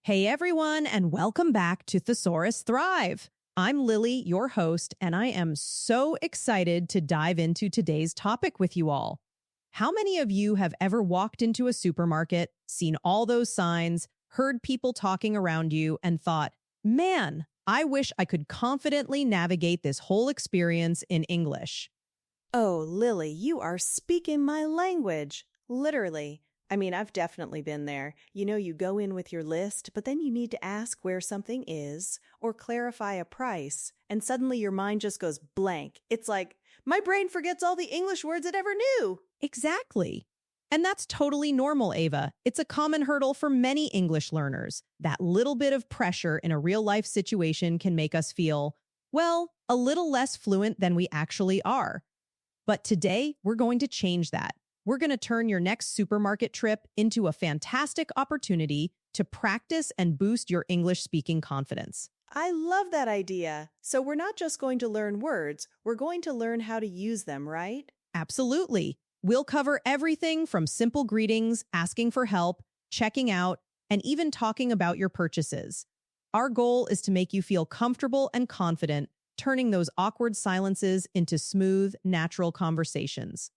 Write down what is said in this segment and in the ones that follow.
Hey everyone, and welcome back to Thesaurus Thrive. I'm Lily, your host, and I am so excited to dive into today's topic with you all. How many of you have ever walked into a supermarket, seen all those signs, heard people talking around you, and thought, man, I wish I could confidently navigate this whole experience in English? Oh, Lily, you are speaking my language. Literally. I've definitely been there. You go in with your list, but then you need to ask where something is or clarify a price, and suddenly your mind just goes blank. It's like, my brain forgets all the English words it ever knew. Exactly. And that's totally normal, Ava. It's a common hurdle for many English learners. That little bit of pressure in a real-life situation can make us feel, well, a little less fluent than we actually are. But today, we're going to change that. We're going to turn your next supermarket trip into a fantastic opportunity to practice and boost your English-speaking confidence. I love that idea. So we're not just going to learn words, we're going to learn how to use them, right? Absolutely. We'll cover everything from simple greetings, asking for help, checking out, and even talking about your purchases. Our goal is to make you feel comfortable and confident, turning those awkward silences into smooth, natural conversations.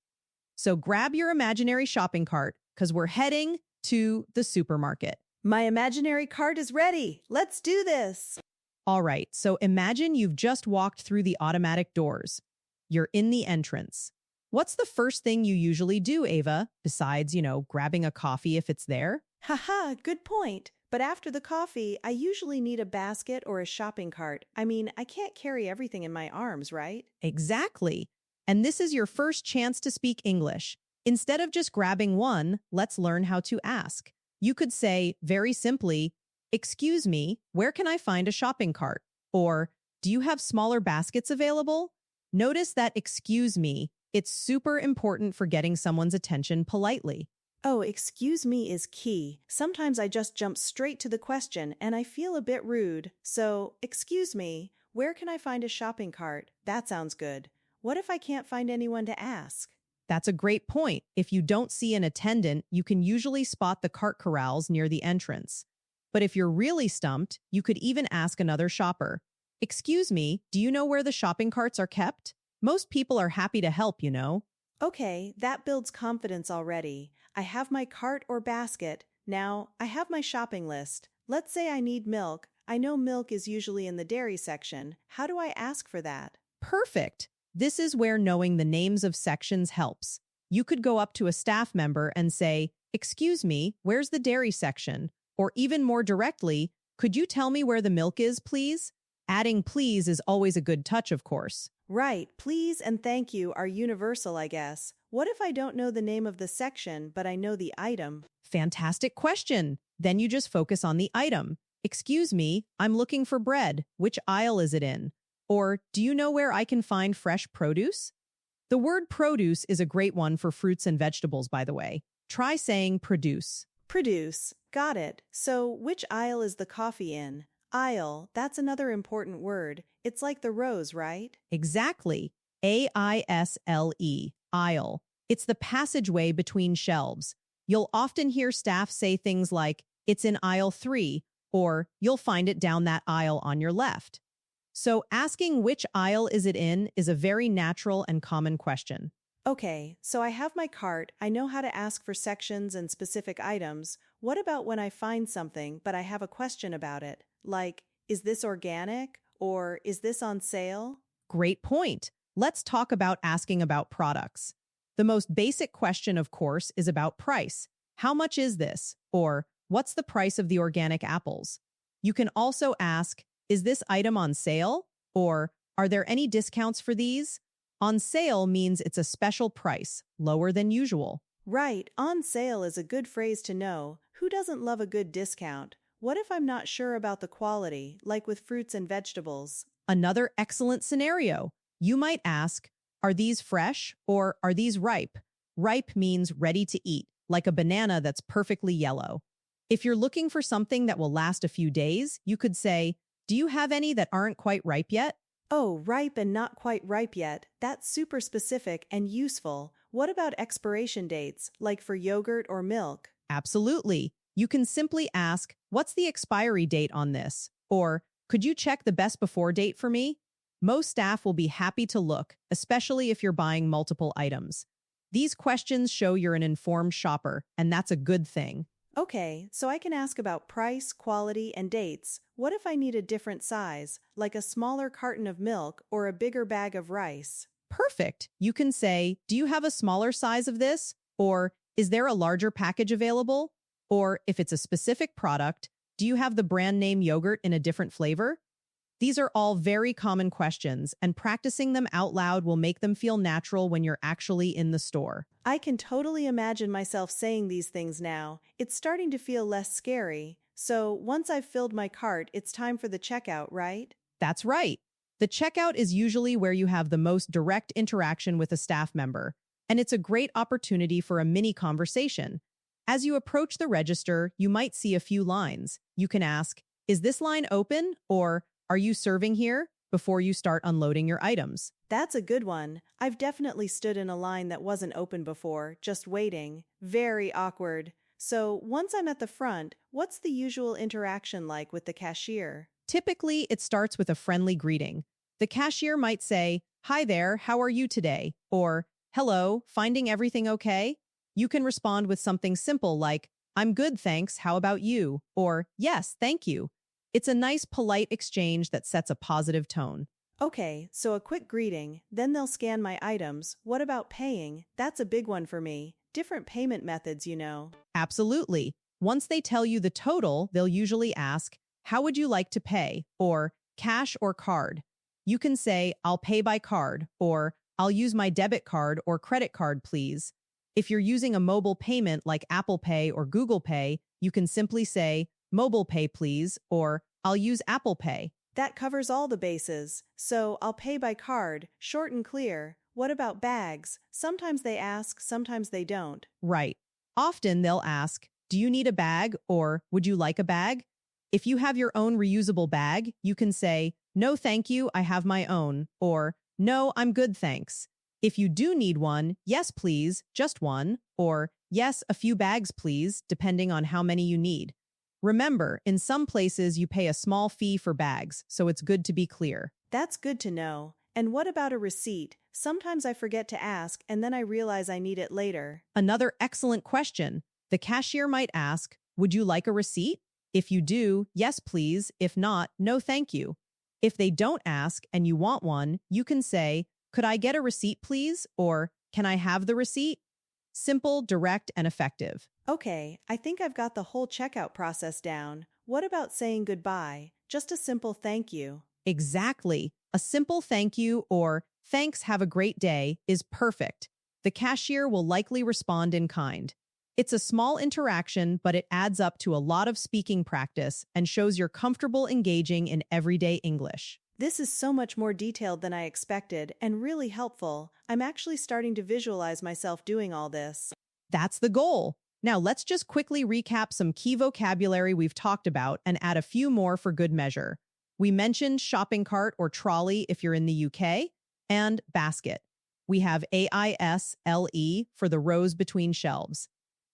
So grab your imaginary shopping cart, because we're heading to the supermarket. My imaginary cart is ready. Let's do this. All right, so imagine you've just walked through the automatic doors. You're in the entrance. What's the first thing you usually do, Ava, besides, grabbing a coffee if it's there? Haha, good point. But after the coffee, I usually need a basket or a shopping cart. I can't carry everything in my arms, right? Exactly. And this is your first chance to speak English. Instead of just grabbing one, let's learn how to ask. You could say, very simply, "Excuse me, where can I find a shopping cart?" Or, "Do you have smaller baskets available?" Notice that "excuse me," it's super important for getting someone's attention politely. Oh, excuse me is key. Sometimes I just jump straight to the question and I feel a bit rude. So, excuse me, where can I find a shopping cart? That sounds good. What if I can't find anyone to ask? That's a great point. If you don't see an attendant, you can usually spot the cart corrals near the entrance. But if you're really stumped, you could even ask another shopper. "Excuse me, do you know where the shopping carts are kept?" Most people are happy to help, Okay, that builds confidence already. I have my cart or basket. Now, I have my shopping list. Let's say I need milk. I know milk is usually in the dairy section. How do I ask for that? Perfect. This is where knowing the names of sections helps. You could go up to a staff member and say, "Excuse me, where's the dairy section?" Or even more directly, "Could you tell me where the milk is, please?" Adding "please" is always a good touch, of course. Right, please and thank you are universal, I guess. What if I don't know the name of the section, but I know the item? Fantastic question. Then you just focus on the item. "Excuse me, I'm looking for bread. Which aisle is it in?" Or, "Do you know where I can find fresh produce?" The word produce is a great one for fruits and vegetables, by the way. Try saying produce. Produce. Got it. So, which aisle is the coffee in? Aisle, that's another important word. It's like the rows, right? Exactly. AISLE, aisle. It's the passageway between shelves. You'll often hear staff say things like, "It's in aisle 3, or "You'll find it down that aisle on your left." So asking which aisle is it in is a very natural and common question. Okay, so I have my cart. I know how to ask for sections and specific items. What about when I find something, but I have a question about it? Like, is this organic? Or is this on sale? Great point. Let's talk about asking about products. The most basic question, of course, is about price. "How much is this?" Or, "What's the price of the organic apples?" You can also ask, "Is this item on sale?" Or, "Are there any discounts for these?" On sale means it's a special price, lower than usual. Right, on sale is a good phrase to know. Who doesn't love a good discount? What if I'm not sure about the quality, like with fruits and vegetables? Another excellent scenario. You might ask, "Are these fresh?" or "Are these ripe?" Ripe means ready to eat, like a banana that's perfectly yellow. If you're looking for something that will last a few days, you could say, "Do you have any that aren't quite ripe yet?" Oh, ripe and not quite ripe yet. That's super specific and useful. What about expiration dates, like for yogurt or milk? Absolutely. You can simply ask, "What's the expiry date on this?" Or, "Could you check the best before date for me?" Most staff will be happy to look, especially if you're buying multiple items. These questions show you're an informed shopper, and that's a good thing. Okay, so I can ask about price, quality, and dates. What if I need a different size, like a smaller carton of milk or a bigger bag of rice? Perfect. You can say, "Do you have a smaller size of this?" Or, "Is there a larger package available?" Or, if it's a specific product, "Do you have the brand name yogurt in a different flavor?" These are all very common questions, and practicing them out loud will make them feel natural when you're actually in the store. I can totally imagine myself saying these things now. It's starting to feel less scary. So once I've filled my cart, it's time for the checkout, right? That's right. The checkout is usually where you have the most direct interaction with a staff member, and it's a great opportunity for a mini conversation. As you approach the register, you might see a few lines. You can ask, "Is this line open?" Or, "Are you serving here?" before you start unloading your items. That's a good one. I've definitely stood in a line that wasn't open before, just waiting. Very awkward. So once I'm at the front, what's the usual interaction like with the cashier? Typically, it starts with a friendly greeting. The cashier might say, "Hi there, how are you today?" Or, "Hello, finding everything okay?" You can respond with something simple like, "I'm good, thanks, how about you?" Or, "Yes, thank you." It's a nice, polite exchange that sets a positive tone. Okay, so a quick greeting, then they'll scan my items. What about paying? That's a big one for me. Different payment methods, you know. Absolutely. Once they tell you the total, they'll usually ask, "How would you like to pay?" Or, "Cash or card?" You can say, "I'll pay by card," or, "I'll use my debit card or credit card, please." If you're using a mobile payment like Apple Pay or Google Pay, you can simply say, "Mobile pay, please," or, "I'll use Apple Pay." That covers all the bases. So I'll pay by card, short and clear. What about bags? Sometimes they ask, sometimes they don't. Right. Often they'll ask, "Do you need a bag?" or, "Would you like a bag?" If you have your own reusable bag, you can say, "No, thank you, I have my own," or, "No, I'm good, thanks." If you do need one, "Yes, please, just one," or, "Yes, a few bags, please," depending on how many you need. Remember, in some places you pay a small fee for bags, so it's good to be clear. That's good to know. And what about a receipt? Sometimes I forget to ask, and then I realize I need it later. Another excellent question. The cashier might ask, "Would you like a receipt?" If you do, "Yes, please." If not, "No, thank you." If they don't ask and you want one, you can say, "Could I get a receipt, please?" Or, "Can I have the receipt?" Simple, direct, and effective. Okay, I think I've got the whole checkout process down. What about saying goodbye? Just a simple thank you. Exactly. A simple thank you or "Thanks, have a great day" is perfect. The cashier will likely respond in kind. It's a small interaction, but it adds up to a lot of speaking practice and shows you're comfortable engaging in everyday English. This is so much more detailed than I expected and really helpful. I'm actually starting to visualize myself doing all this. That's the goal. Now, let's just quickly recap some key vocabulary we've talked about and add a few more for good measure. We mentioned shopping cart or trolley if you're in the UK, and basket. We have AISLE for the rows between shelves.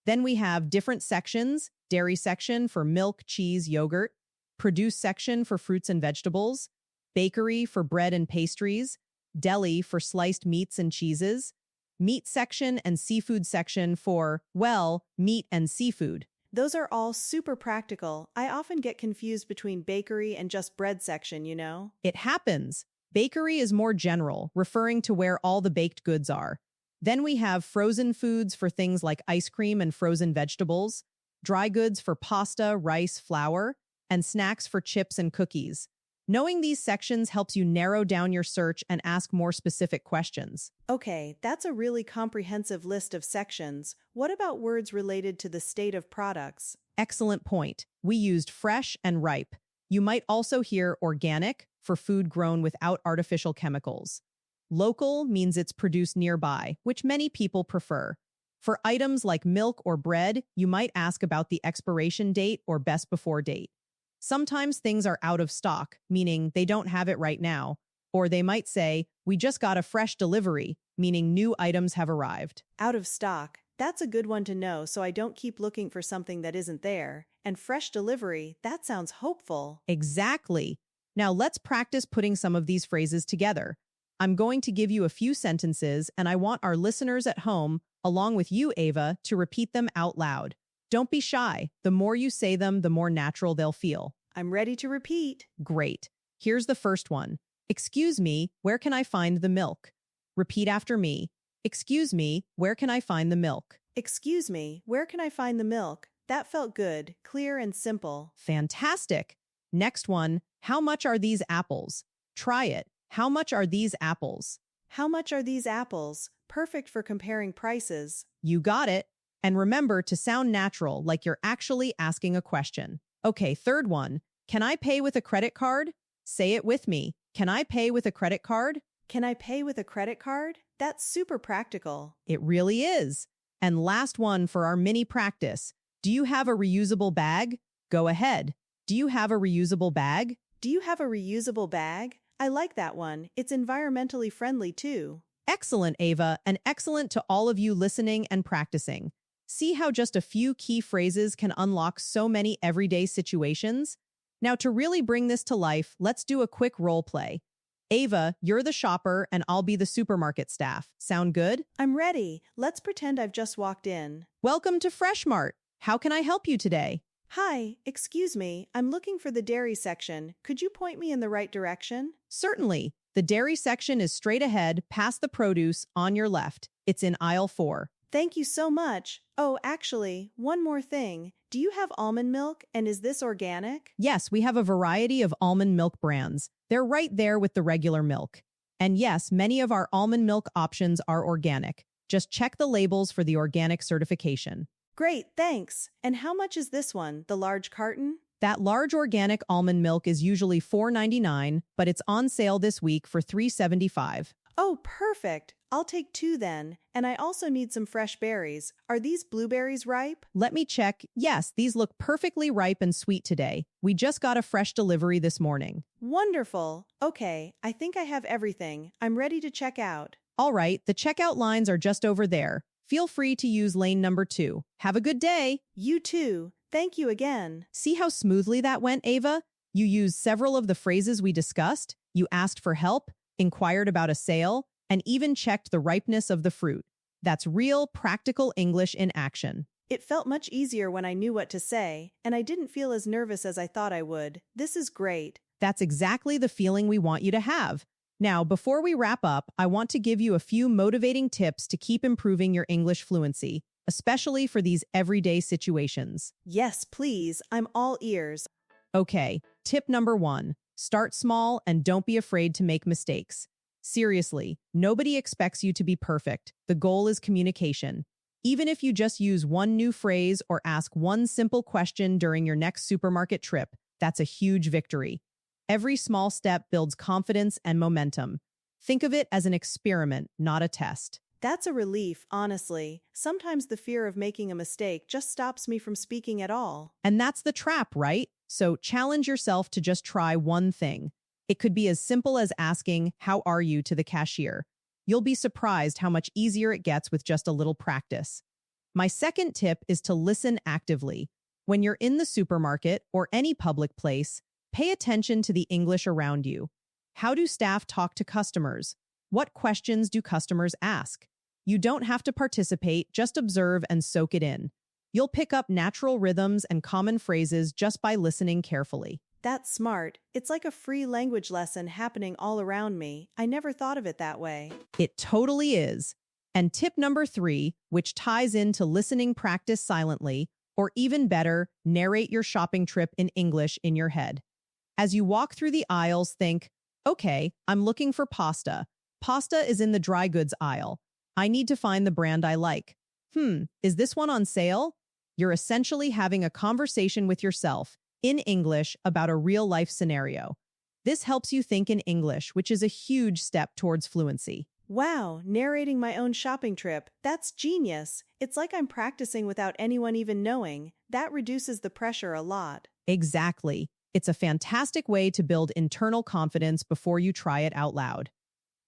Then we have different sections: dairy section for milk, cheese, yogurt; produce section for fruits and vegetables; bakery for bread and pastries; deli for sliced meats and cheeses; meat section and seafood section for, well, meat and seafood. Those are all super practical. I often get confused between bakery and just bread section, you know? It happens. Bakery is more general, referring to where all the baked goods are. Then we have frozen foods for things like ice cream and frozen vegetables, dry goods for pasta, rice, flour, and snacks for chips and cookies. Knowing these sections helps you narrow down your search and ask more specific questions. Okay, that's a really comprehensive list of sections. What about words related to the state of products? Excellent point. We used fresh and ripe. You might also hear organic for food grown without artificial chemicals. Local means it's produced nearby, which many people prefer. For items like milk or bread, you might ask about the expiration date or best before date. Sometimes things are out of stock, meaning they don't have it right now. Or they might say, "We just got a fresh delivery," meaning new items have arrived. Out of stock. That's a good one to know so I don't keep looking for something that isn't there. And fresh delivery, that sounds hopeful. Exactly. Now let's practice putting some of these phrases together. I'm going to give you a few sentences, and I want our listeners at home, along with you, Ava, to repeat them out loud. Don't be shy. The more you say them, the more natural they'll feel. I'm ready to repeat. Great. Here's the first one. Excuse me, where can I find the milk? Repeat after me. Excuse me, where can I find the milk? Excuse me, where can I find the milk? That felt good, clear and simple. Fantastic. Next one. How much are these apples? Try it. How much are these apples? How much are these apples? Perfect for comparing prices. You got it. And remember to sound natural, like you're actually asking a question. Okay, third one. Can I pay with a credit card? Say it with me. Can I pay with a credit card? Can I pay with a credit card? That's super practical. It really is. And last one for our mini practice. Do you have a reusable bag? Go ahead. Do you have a reusable bag? Do you have a reusable bag? I like that one. It's environmentally friendly too. Excellent, Ava, and excellent to all of you listening and practicing. See how just a few key phrases can unlock so many everyday situations? Now, to really bring this to life, let's do a quick role play. Ava, you're the shopper and I'll be the supermarket staff. Sound good? I'm ready. Let's pretend I've just walked in. Welcome to Fresh Mart. How can I help you today? Hi, excuse me. I'm looking for the dairy section. Could you point me in the right direction? Certainly. The dairy section is straight ahead, past the produce, on your left. It's in aisle 4. Thank you so much. Oh, actually, one more thing. Do you have almond milk, and is this organic? Yes, we have a variety of almond milk brands. They're right there with the regular milk. And yes, many of our almond milk options are organic. Just check the labels for the organic certification. Great, thanks. And how much is this one, the large carton? That large organic almond milk is usually $4.99, but it's on sale this week for $3.75. Oh, perfect. I'll take 2 then. And I also need some fresh berries. Are these blueberries ripe? Let me check. Yes, these look perfectly ripe and sweet today. We just got a fresh delivery this morning. Wonderful. Okay, I think I have everything. I'm ready to check out. All right, the checkout lines are just over there. Feel free to use lane number 2. Have a good day. You too. Thank you again. See how smoothly that went, Ava? You used several of the phrases we discussed. You asked for help, inquired about a sale, and even checked the ripeness of the fruit. That's real, practical English in action. It felt much easier when I knew what to say, and I didn't feel as nervous as I thought I would. This is great. That's exactly the feeling we want you to have. Now, before we wrap up, I want to give you a few motivating tips to keep improving your English fluency, especially for these everyday situations. Yes, please. I'm all ears. Okay, tip number 1. Start small and don't be afraid to make mistakes. Seriously, nobody expects you to be perfect. The goal is communication. Even if you just use one new phrase or ask one simple question during your next supermarket trip, that's a huge victory. Every small step builds confidence and momentum. Think of it as an experiment, not a test. That's a relief, honestly. Sometimes the fear of making a mistake just stops me from speaking at all. And that's the trap, right? So challenge yourself to just try one thing. It could be as simple as asking, "How are you?" to the cashier. You'll be surprised how much easier it gets with just a little practice. My second tip is to listen actively. When you're in the supermarket or any public place, pay attention to the English around you. How do staff talk to customers? What questions do customers ask? You don't have to participate, just observe and soak it in. You'll pick up natural rhythms and common phrases just by listening carefully. That's smart. It's like a free language lesson happening all around me. I never thought of it that way. It totally is. And tip number 3, which ties into listening practice silently, or even better, narrate your shopping trip in English in your head. As you walk through the aisles, think, okay, I'm looking for pasta. Pasta is in the dry goods aisle. I need to find the brand I like. Is this one on sale? You're essentially having a conversation with yourself in English about a real-life scenario. This helps you think in English, which is a huge step towards fluency. Wow, narrating my own shopping trip. That's genius. It's like I'm practicing without anyone even knowing. That reduces the pressure a lot. Exactly. It's a fantastic way to build internal confidence before you try it out loud.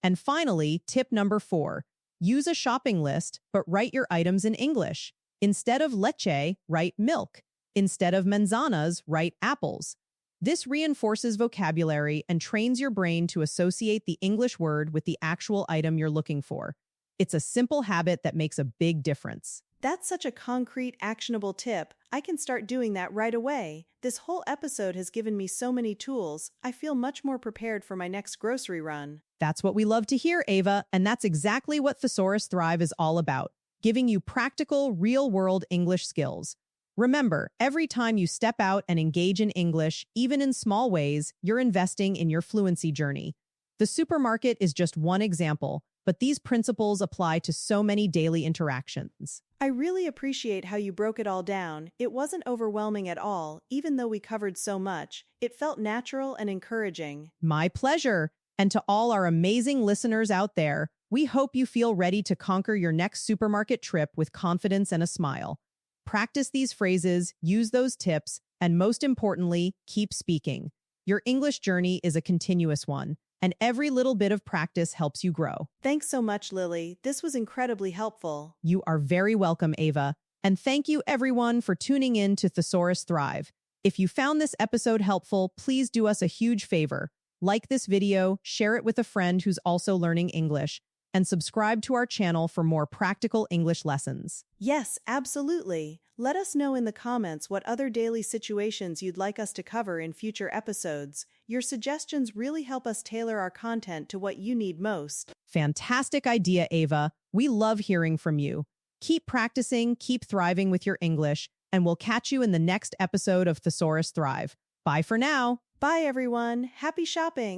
And finally, tip number 4. Use a shopping list, but write your items in English. Instead of leche, write milk. Instead of manzanas, write apples. This reinforces vocabulary and trains your brain to associate the English word with the actual item you're looking for. It's a simple habit that makes a big difference. That's such a concrete, actionable tip. I can start doing that right away. This whole episode has given me so many tools. I feel much more prepared for my next grocery run. That's what we love to hear, Ava, and that's exactly what Thesaurus Thrive is all about, giving you practical, real-world English skills. Remember, every time you step out and engage in English, even in small ways, you're investing in your fluency journey. The supermarket is just one example, but these principles apply to so many daily interactions. I really appreciate how you broke it all down. It wasn't overwhelming at all, even though we covered so much. It felt natural and encouraging. My pleasure. And to all our amazing listeners out there, we hope you feel ready to conquer your next supermarket trip with confidence and a smile. Practice these phrases, use those tips, and most importantly, keep speaking. Your English journey is a continuous one, and every little bit of practice helps you grow. Thanks so much, Lily. This was incredibly helpful. You are very welcome, Ava. And thank you, everyone, for tuning in to Thesaurus Thrive. If you found this episode helpful, please do us a huge favor. Like this video, share it with a friend who's also learning English, and subscribe to our channel for more practical English lessons. Yes, absolutely. Let us know in the comments what other daily situations you'd like us to cover in future episodes. Your suggestions really help us tailor our content to what you need most. Fantastic idea, Ava. We love hearing from you. Keep practicing, keep thriving with your English, and we'll catch you in the next episode of Thesaurus Thrive. Bye for now. Bye, everyone. Happy shopping.